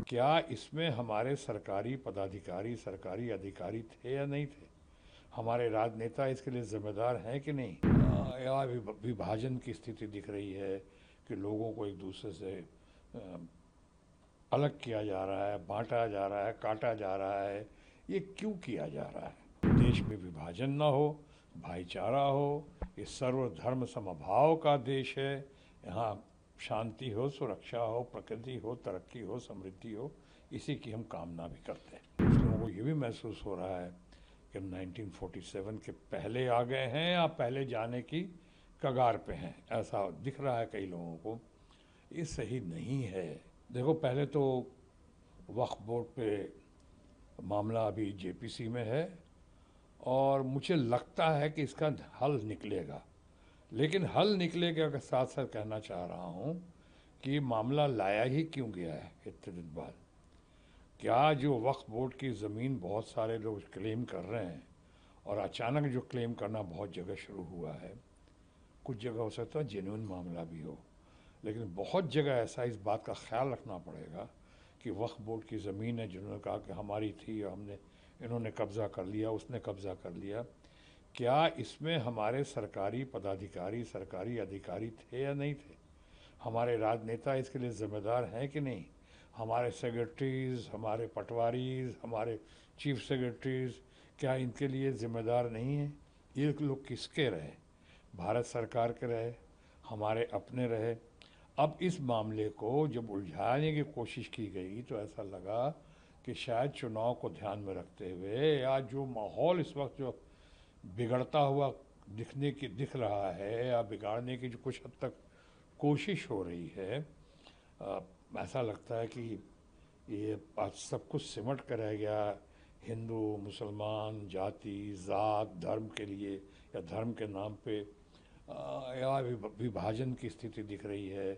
क्या इसमें हमारे सरकारी पदाधिकारी, सरकारी अधिकारी थे या नहीं थे? हमारे राजनेता इसके लिए जिम्मेदार हैं कि नहीं? या विभाजन की स्थिति दिख रही है कि लोगों को एक दूसरे से अ, अलग किया जा रहा है, बांटा जा रहा है, काटा जा रहा है। ये क्यों किया जा रहा है? देश में विभाजन ना हो, भाईचारा हो, ये सर्वधर्म समभाव का देश है। यहाँ शांति हो, सुरक्षा हो, प्रकृति हो, तरक्की हो, समृद्धि हो, इसी की हम कामना भी करते हैं। कुछ लोगों को ये भी महसूस हो रहा है कि हम 1947 के पहले आ गए हैं या पहले जाने की कगार पे हैं, ऐसा दिख रहा है कई लोगों को। ये सही नहीं है। देखो, पहले तो वक्फ बोर्ड पे मामला अभी जेपीसी में है और मुझे लगता है कि इसका हल निकलेगा। लेकिन हल निकलेगा के साथ साथ कहना चाह रहा हूँ कि मामला लाया ही क्यों गया है इतने दिन बाद? क्या जो वक्फ बोर्ड की ज़मीन बहुत सारे लोग क्लेम कर रहे हैं और अचानक जो क्लेम करना बहुत जगह शुरू हुआ है, कुछ जगह हो सकता है जेन्युइन मामला भी हो, लेकिन बहुत जगह ऐसा इस बात का ख्याल रखना पड़ेगा कि वक्फ बोर्ड की ज़मीन है, जिन्होंने कहा कि हमारी थी और हमने इन्होंने कब्ज़ा कर लिया, उसने कब्ज़ा कर लिया। क्या इसमें हमारे सरकारी पदाधिकारी, सरकारी अधिकारी थे या नहीं थे? हमारे राजनेता इसके लिए ज़िम्मेदार हैं कि नहीं? हमारे सेक्रेटरीज़, हमारे पटवारीज़, हमारे चीफ सेक्रेटरीज़, क्या इनके लिए ज़िम्मेदार नहीं हैं? ये लोग किसके रहे? भारत सरकार के रहे, हमारे अपने रहे। अब इस मामले को जब उलझाने की कोशिश की गई तो ऐसा लगा कि शायद चुनाव को ध्यान में रखते हुए या जो माहौल इस वक्त जो बिगड़ता हुआ दिख रहा है या बिगाड़ने की जो कुछ हद तक कोशिश हो रही है, अ, ऐसा लगता है कि ये आज सब कुछ सिमट कर रह गया हिंदू मुसलमान जाति ज़ात धर्म के लिए या धर्म के नाम पे। या विभाजन की स्थिति दिख रही है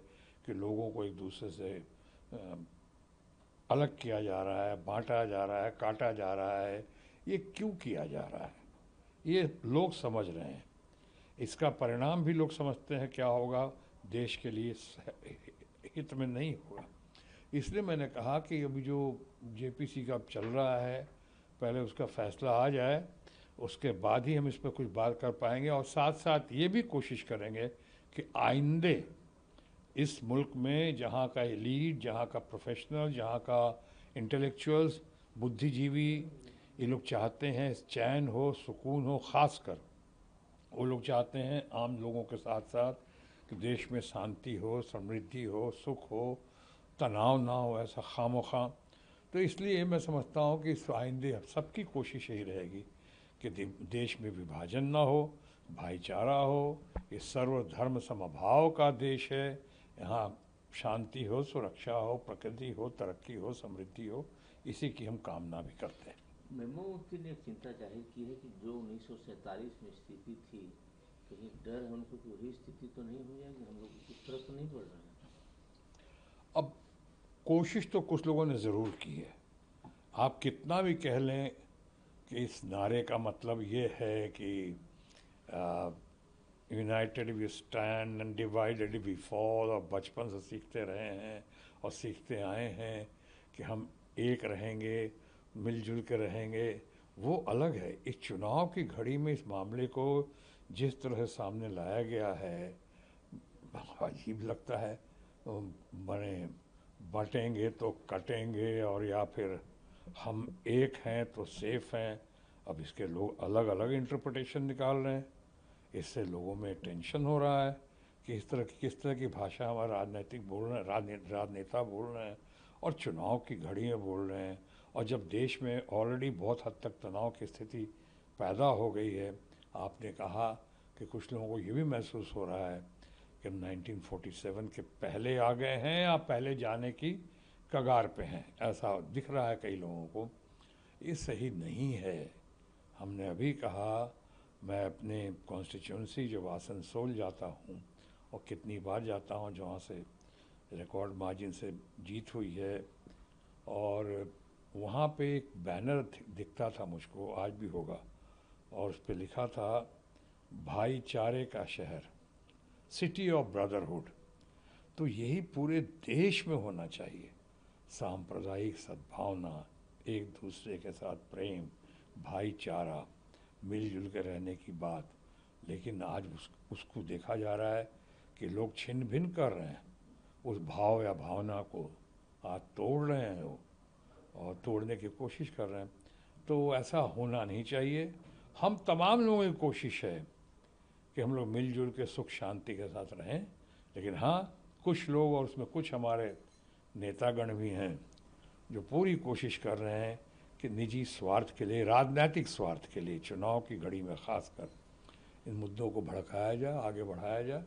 कि लोगों को एक दूसरे से अ, अलग किया जा रहा है, बांटा जा रहा है, काटा जा रहा है। ये क्यों किया जा रहा है? ये लोग समझ रहे हैं। इसका परिणाम भी लोग समझते हैं क्या होगा, देश के लिए हित में नहीं होगा। इसलिए मैंने कहा कि अभी जो जेपीसी का चल रहा है, पहले उसका फैसला आ जाए, उसके बाद ही हम इस पर कुछ बात कर पाएंगे। और साथ साथ ये भी कोशिश करेंगे कि आइंदे इस मुल्क में जहाँ का एलीट, जहाँ का प्रोफेशनल, जहाँ का इंटेलेक्चुअल्स, बुद्धिजीवी, ये लोग चाहते हैं चैन हो, सुकून हो। ख़ास कर वो लोग चाहते हैं आम लोगों के साथ साथ कि देश में शांति हो, समृद्धि हो, सुख हो, तनाव ना हो ऐसा खामोखा। तो इसलिए मैं समझता हूँ कि इस आइंदे सबकी कोशिश यही रहेगी कि देश में विभाजन ना हो, भाईचारा हो, ये सर्वधर्म समभाव का देश है। यहाँ शांति हो, सुरक्षा हो, प्रकृति हो, तरक्की हो, समृद्धि हो, इसी की हम कामना भी करते हैं। मेमोवती ने एक चिंता जाहिर की है कि जो 1947 में स्थिति थी, कहीं डर है उनको कि वही स्थिति तो नहीं हो जाएगी, हम लोग उस तरफ तो नहीं बढ़ रहे हैं। अब कोशिश तो कुछ लोगों ने ज़रूर की है। आप कितना भी कह लें कि इस नारे का मतलब ये है कि united we stand and divided we fall, और बचपन से सीखते रहे हैं और सीखते आए हैं कि हम एक रहेंगे, मिलजुल के रहेंगे, वो अलग है। इस चुनाव की घड़ी में इस मामले को जिस तरह से सामने लाया गया है, अजीब लगता है। बने बटेंगे तो कटेंगे, और या फिर हम एक हैं तो सेफ हैं। अब इसके लोग अलग अलग इंटरप्रिटेशन निकाल रहे हैं। इससे लोगों में टेंशन हो रहा है कि किस तरह की भाषा हमारे राजनीतिक बोल रहे हैं, राजनेता बोल रहे हैं और चुनाव की घड़ी में बोल रहे हैं। और जब देश में ऑलरेडी बहुत हद तक तनाव की स्थिति पैदा हो गई है, आपने कहा कि कुछ लोगों को ये भी महसूस हो रहा है कि हम 1947 के पहले आ गए हैं या पहले जाने की कगार पे हैं, ऐसा दिख रहा है कई लोगों को। ये सही नहीं है। हमने अभी कहा, मैं अपने कॉन्स्टिट्यूंसी जो आसनसोल जाता हूँ और कितनी बार जाता हूँ, जहाँ से रिकॉर्ड मार्जिन से जीत हुई है, और वहाँ पे एक बैनर दिखता था मुझको, आज भी होगा, और उस पर लिखा था भाईचारे का शहर, सिटी ऑफ ब्रदरहुड। तो यही पूरे देश में होना चाहिए। सांप्रदायिक सद्भावना, एक दूसरे के साथ प्रेम, भाईचारा, मिलजुल के रहने की बात, लेकिन आज उसको देखा जा रहा है कि लोग छिन्न भिन्न कर रहे हैं। उस भाव या भावना को आज तोड़ रहे हैं वो, और तोड़ने की कोशिश कर रहे हैं। तो ऐसा होना नहीं चाहिए। हम तमाम लोगों की कोशिश है कि हम लोग मिलजुल के सुख शांति के साथ रहें, लेकिन हाँ, कुछ लोग और उसमें कुछ हमारे नेतागण भी हैं जो पूरी कोशिश कर रहे हैं कि निजी स्वार्थ के लिए, राजनीतिक स्वार्थ के लिए, चुनाव की घड़ी में खासकर इन मुद्दों को भड़काया जाए, आगे बढ़ाया जाए।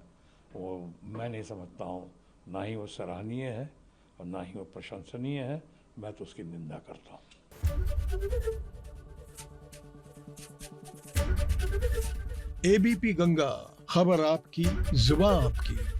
वो मैं नहीं समझता हूँ, ना ही वो सराहनीय है और ना ही वो प्रशंसनीय है। मैं तो उसकी निंदा करता हूँ। एबीपी गंगा, खबर आपकी, जुबान आपकी।